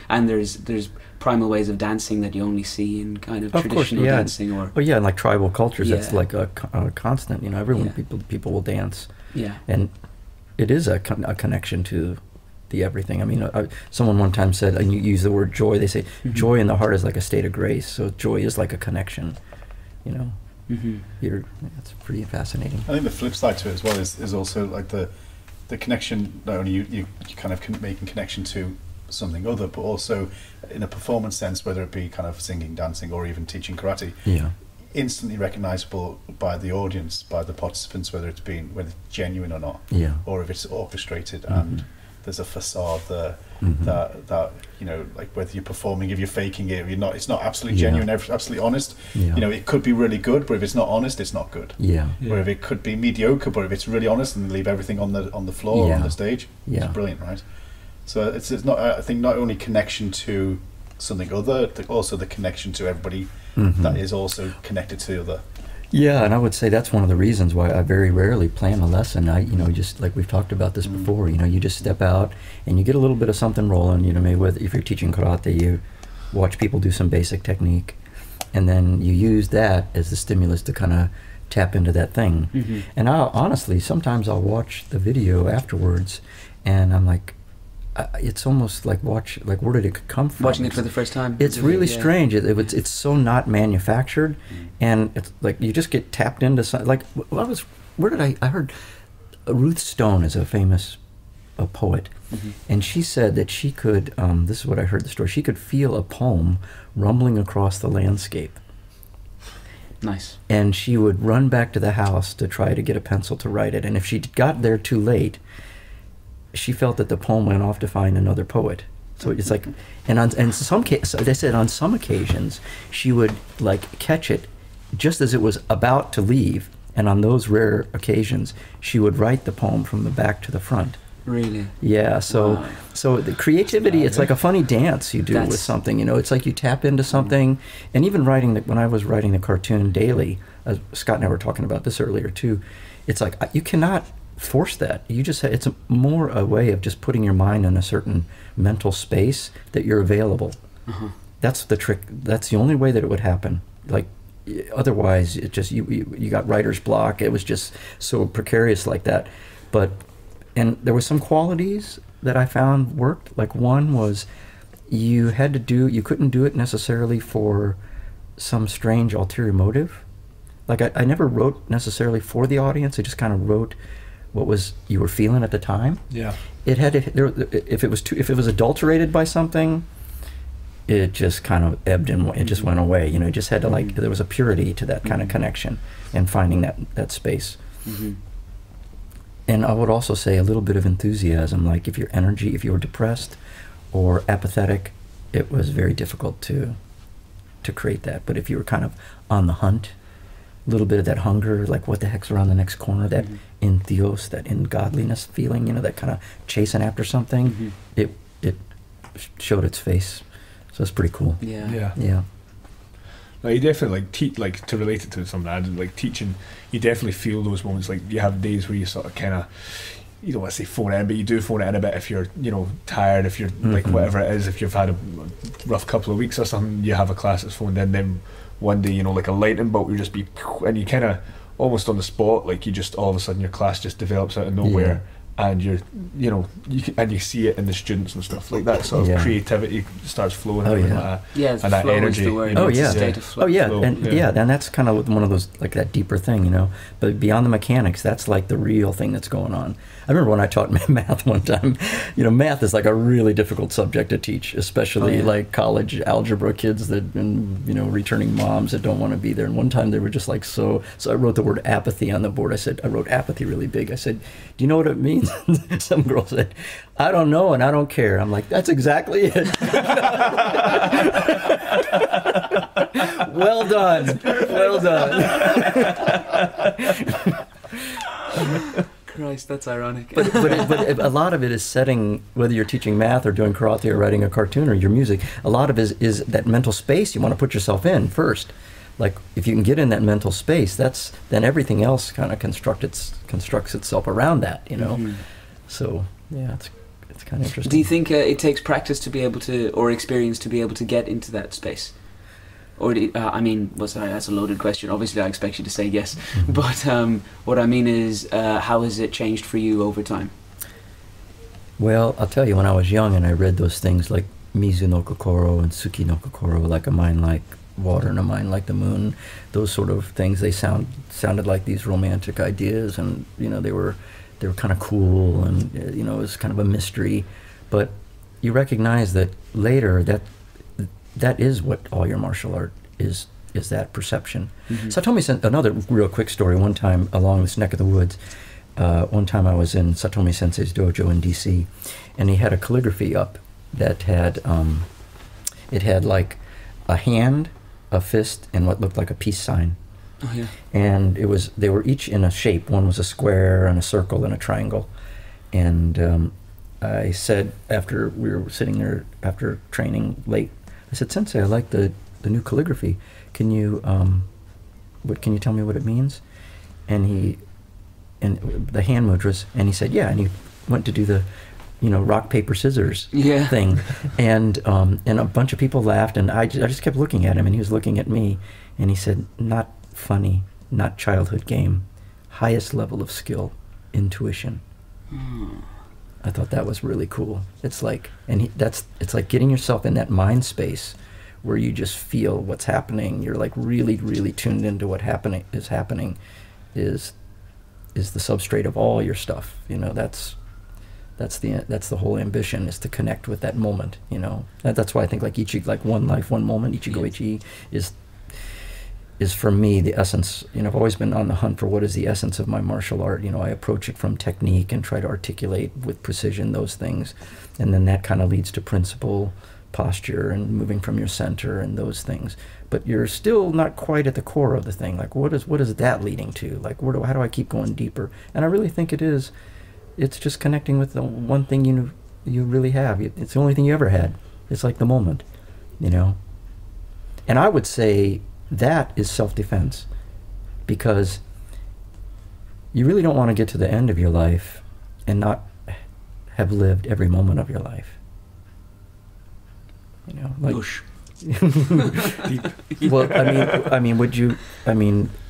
Speaker 5: And there's primal ways of dancing that you only see in kind of traditional dancing, or
Speaker 3: and like tribal cultures, that's like a constant. Everyone, people will dance.
Speaker 5: Yeah.
Speaker 3: And it is a connection to the everything. I mean, someone one time said, and you use the word joy. They say joy in the heart is like a state of grace. So joy is like a connection. That's pretty fascinating.
Speaker 2: I think the flip side to it as well is also like the connection. Not only you kind of making connection to something other, but also in a performance sense, whether it be kind of singing, dancing, or even teaching karate. Instantly recognizable by the audience, by the participants, whether it's genuine or not, or if it's orchestrated, and there's a facade there that like whether you're performing, if you're faking it, if you're not, it's not absolutely genuine, absolutely honest. It could be really good, but if it's not honest, it's not good. Or if it could be mediocre, but if it's really honest and leave everything on the floor or on the stage, it's brilliant, right? So it's not, I think, not only connection to something other, also the connection to everybody that is also connected to the other.
Speaker 3: Yeah, and I would say that's one of the reasons why I very rarely plan a lesson. Just like we've talked about this before, you just step out and you get a little bit of something rolling, maybe if you're teaching karate, you watch people do some basic technique, and then you use that as the stimulus to kind of tap into that thing. And honestly, sometimes I'll watch the video afterwards, and I'm like, it's almost like where did it come from?
Speaker 5: Watching it for the first time.
Speaker 3: It's really strange. It's so not manufactured, and it's like you just get tapped into something. Like I heard Ruth Stone is a famous poet, and she said that she could. This is what I heard the story. She could feel a poem rumbling across the landscape.
Speaker 5: Nice. And
Speaker 3: she would run back to the house to try to get a pencil to write it, and if she got there too late, she felt that the poem went off to find another poet. So it's like, and some cases, they said on some occasions she would like catch it just as it was about to leave, and on those rare occasions she would write the poem from the back to the front.
Speaker 5: Really?
Speaker 3: Yeah. So the creativity, it's like a funny dance you do with something. It's like you tap into something, and even when I was writing the cartoon daily, Scott and I were talking about this earlier too. It's like you cannot force that. It's more a way of just putting your mind in a certain mental space that you're available. That's the trick. That's the only way that it would happen. Like otherwise, it just you got writer's block. It was just so precarious like that. And there were some qualities that I found worked. Like one was you couldn't do it necessarily for some strange ulterior motive. Like I never wrote necessarily for the audience. I just kind of wrote what you were feeling at the time.
Speaker 4: Yeah.
Speaker 3: It had if it was adulterated by something, it just kind of ebbed and it just went away. It just had to there was a purity to that kind of connection and finding that space. And I would also say a little bit of enthusiasm. Like if you were depressed or apathetic, it was very difficult to create that. But if you were kind of on the hunt, a little bit of that hunger, like what the heck's around the next corner, that entheos, that in godliness feeling, that kind of chasing after something, it showed its face. So it's pretty cool.
Speaker 5: Yeah.
Speaker 4: Like you definitely to relate it to something, like teaching, you definitely feel those moments. Like you have days where you sort of kind of, you don't want to say phone it in, but you do phone it in a bit if you're, tired, if you're like whatever it is, if you've had a rough couple of weeks or something, you have a class that's phoned in, then one day, like a lightning bolt will just be, and you kind of almost on the spot, like you just all of a sudden your class just develops out of nowhere, and you see it in the students and stuff like that. Sort of creativity starts flowing.
Speaker 5: And that energy.
Speaker 3: The word. State of flow. And that's kind of one of those, like that deeper thing, But beyond the mechanics, that's like the real thing that's going on. I remember when I taught math one time. Math is like a really difficult subject to teach, especially like college algebra kids and returning moms that don't want to be there. And one time they were just like so I wrote the word apathy on the board. I wrote apathy really big. I said, "Do you know what it means?" Some girl said, "I don't know and I don't care." I'm like, that's exactly it. Well done.
Speaker 5: Christ, that's ironic.
Speaker 3: but a lot of it is setting, whether you're teaching math or doing karate or writing a cartoon or your music, a lot of it is that mental space you want to put yourself in first. Like if you can get in that mental space, then everything else kind of constructs itself around that, So it's kind of interesting.
Speaker 5: Do you think it takes practice to be able to, or experience to be able to get into that space? Or that's a loaded question. Obviously, I expect you to say yes. But what I mean is, how has it changed for you over time?
Speaker 3: Well, I'll tell you, when I was young and I read those things like Mizu no Kokoro and Suki no Kokoro, like a mind like water and a mind like the moon, those sort of things, they sounded like these romantic ideas, and they were kind of cool, and it was kind of a mystery. But you recognize that later that is what all your martial art is that perception. So I told me another real quick story one time along this neck of the woods. one time I was in Satomi Sensei's dojo in DC, and he had a calligraphy up that had, it had like a hand, a fist, and what looked like a peace sign.
Speaker 5: Oh yeah.
Speaker 3: And they were each in a shape. One was a square and a circle and a triangle. And I said, after we were sitting there after training late, I said, "Sensei, I like the new calligraphy. Can you tell me what it means?" And the hand mudras, and he said, "Yeah." And he went to do the, rock paper scissors thing, and a bunch of people laughed, and I just kept looking at him, and he was looking at me, and he said, "Not funny, not childhood game, highest level of skill, intuition." I thought that was really cool. It's like, it's like getting yourself in that mind space where you just feel what's happening. You're like really, really tuned into what is happening is the substrate of all your stuff. That's the whole ambition, is to connect with that moment. That's why I think like Ichi, like one life, one moment, Ichigo Ichi is for me the essence. I've always been on the hunt for what is the essence of my martial art. I approach it from technique and try to articulate with precision those things, and then that kind of leads to principle, posture, and moving from your center and those things. But you're still not quite at the core of the thing. Like what is that leading to? Like how do I keep going deeper? And I really think it's just connecting with the one thing you really have. It's the only thing you ever had. It's like the moment, And I would say that is self-defense, because you really don't want to get to the end of your life and not have lived every moment of your life.
Speaker 5: Bush.
Speaker 3: Well,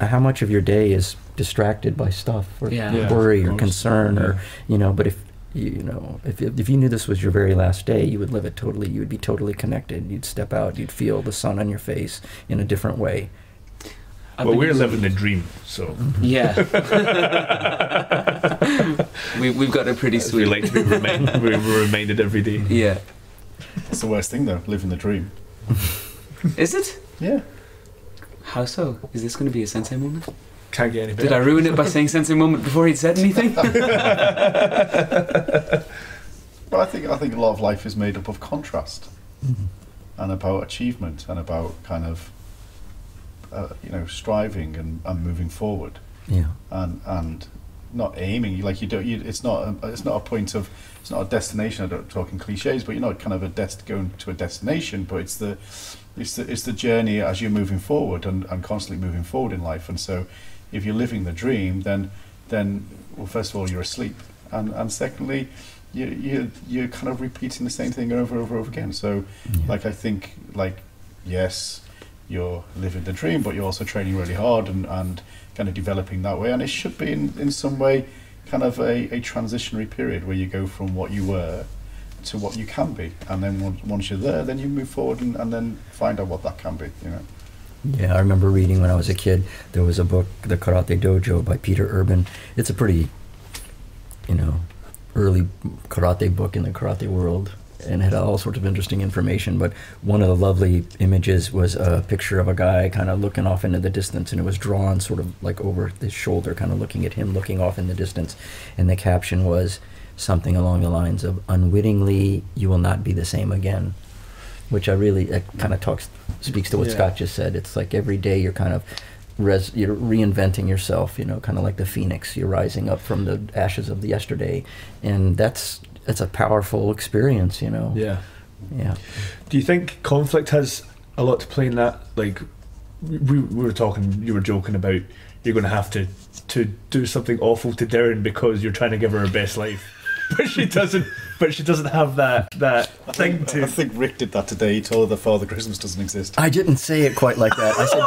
Speaker 3: how much of your day is distracted by stuff or worry or concern or, but if you knew this was your very last day, you would live it totally, you would be totally connected. You'd step out, you'd feel the sun on your face in a different way.
Speaker 4: Well, we're living the dream, so.
Speaker 5: Yeah. We've got it pretty sweet.
Speaker 4: We like to be we're reminded every day.
Speaker 5: Yeah.
Speaker 2: It's the worst thing though, living the dream.
Speaker 5: Is it?
Speaker 2: Yeah.
Speaker 5: How so? Is this going to be a sensei moment?
Speaker 4: Can't get any better.
Speaker 5: Did I ruin it by saying sensei moment before he'd said anything?
Speaker 2: Well, I think a lot of life is made up of contrast, and about achievement, and about kind of striving and moving forward.
Speaker 3: Yeah.
Speaker 2: And not aiming, like it's not a point of, it's not a destination. I don't talk in cliches, but you're not kind of going to a destination, but it's the journey as you're moving forward and constantly moving forward in life. And so if you're living the dream, then well, first of all, you're asleep, and secondly, you're kind of repeating the same thing over and over again. So I think yes, you're living the dream, but you're also training really hard and kind of developing that way. And it should be in some way kind of a transitionary period where you go from what you were to what you can be. And then once you're there, then you move forward and then find out what that can be,
Speaker 3: Yeah, I remember reading when I was a kid, there was a book, The Karate Dojo by Peter Urban. It's a pretty, early karate book in the karate world, and had all sorts of interesting information. But one of the lovely images was a picture of a guy kind of looking off into the distance, and it was drawn sort of like over his shoulder, kind of looking at him, looking off in the distance. And the caption was something along the lines of, "Unwittingly, you will not be the same again," which it kind of speaks to what Scott just said. It's like every day you're kind of you're reinventing yourself, kind of like the phoenix. You're rising up from the ashes of the yesterday, and that's a powerful experience,
Speaker 4: Yeah.
Speaker 3: Yeah.
Speaker 4: Do you think conflict has a lot to play in that? Like, we were talking, you were joking about you're going to have to do something awful to Darren because you're trying to give her her best life. But she doesn't have that thing to.
Speaker 2: I think Rick did that today. He told her that Father Christmas doesn't exist.
Speaker 3: I didn't say it quite like that. I said,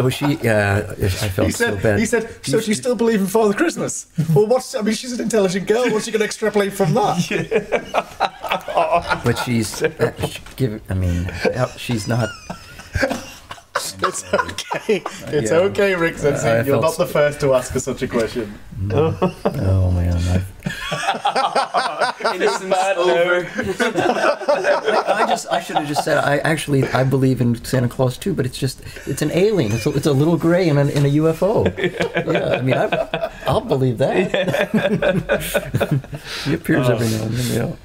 Speaker 3: was she? Yeah, I felt so bad.
Speaker 2: He said, "So do you still believe in Father Christmas?" Well, she's an intelligent girl. What's she going to extrapolate from that?
Speaker 3: But she's not.
Speaker 2: It's okay. It's okay, Rick Sensei. You're not the first to ask us such a question.
Speaker 3: Oh man.
Speaker 5: Innocence over.
Speaker 3: I should have just said I believe in Santa Claus too, but it's an alien. It's a little gray in a UFO. Yeah, I mean I'll believe that. He appears every now and then. Yeah.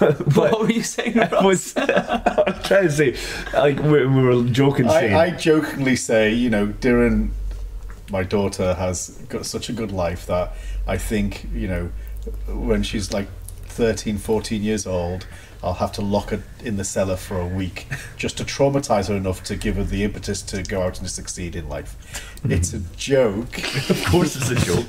Speaker 5: But what were you saying?
Speaker 4: I was trying to say, like we were joking.
Speaker 2: I jokingly say, Darren, my daughter, has got such a good life that I think, when she's like 13, 14 years old, I'll have to lock her in the cellar for a week just to traumatize her enough to give her the impetus to go out and succeed in life. It's a joke.
Speaker 4: Of course it's a joke.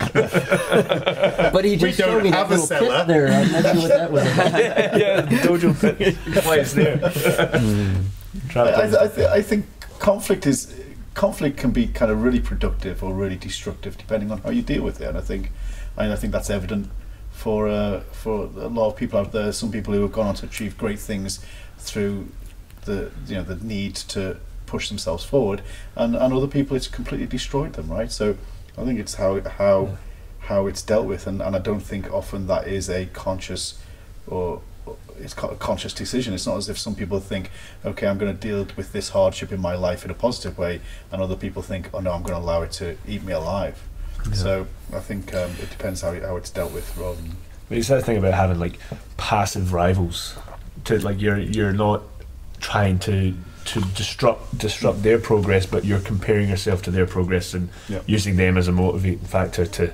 Speaker 3: But he just showed me that little pit there. I'm not sure what that was about.
Speaker 4: Yeah, the dojo pit. Why it's there.
Speaker 2: I think conflict can be kind of really productive or really destructive depending on how you deal with it. And I think that's evident for a lot of people out there. Some people who have gone on to achieve great things through the need to push themselves forward, and other people it's completely destroyed them, right? So I think it's how it's dealt with, and I don't think often that is a conscious or it's a conscious decision. It's not as if some people think, okay, I'm going to deal with this hardship in my life in a positive way, and other people think, oh no, I'm going to allow it to eat me alive. Yeah. So I think it depends how it's dealt with rather than...
Speaker 4: It's that thing about having like passive rivals. To like you're not trying to disrupt their progress, but you're comparing yourself to their progress and using them as a motivating factor to...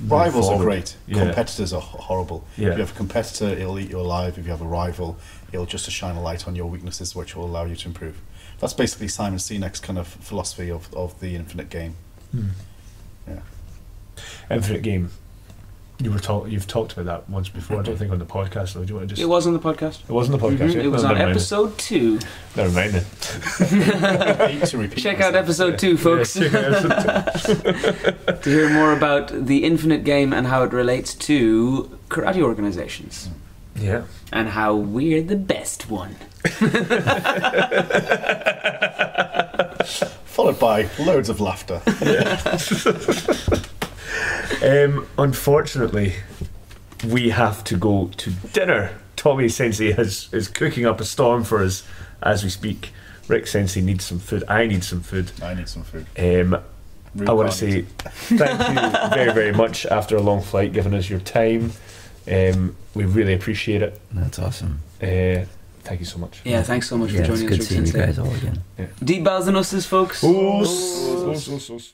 Speaker 2: Rivals are great.
Speaker 4: Yeah.
Speaker 2: Competitors are horrible.
Speaker 4: Yeah.
Speaker 2: If you have a competitor, it'll eat you alive. If you have a rival, it'll just to shine a light on your weaknesses, which will allow you to improve. That's basically Simon Sinek's kind of philosophy of the infinite game. Yeah.
Speaker 4: Infinite game. You've talked about that once before. I don't think on the podcast. Though. Do you want to just?
Speaker 5: It was on the podcast.
Speaker 4: It was on the podcast.
Speaker 5: Mm-hmm. It was on episode 2.
Speaker 4: Never mind then.
Speaker 5: Check out episode 2, folks.
Speaker 4: Yeah,
Speaker 5: to hear more about the infinite game and how it relates to karate organizations.
Speaker 4: Yeah.
Speaker 5: And how we're the best one.
Speaker 2: Followed by loads of laughter.
Speaker 4: Yeah. Unfortunately, we have to go to dinner. Tommy Sensei is cooking up a storm for us as we speak. Rick Sensei needs some food. I need some food.
Speaker 2: I need some food.
Speaker 4: I want to say thank you very, very much after a long flight, giving us your time. We really appreciate it.
Speaker 3: That's awesome.
Speaker 4: Thank you so much.
Speaker 5: Yeah, thanks so much for joining us.
Speaker 3: It's good seeing you guys all again.
Speaker 5: Deep bows and usses, folks.
Speaker 4: Us.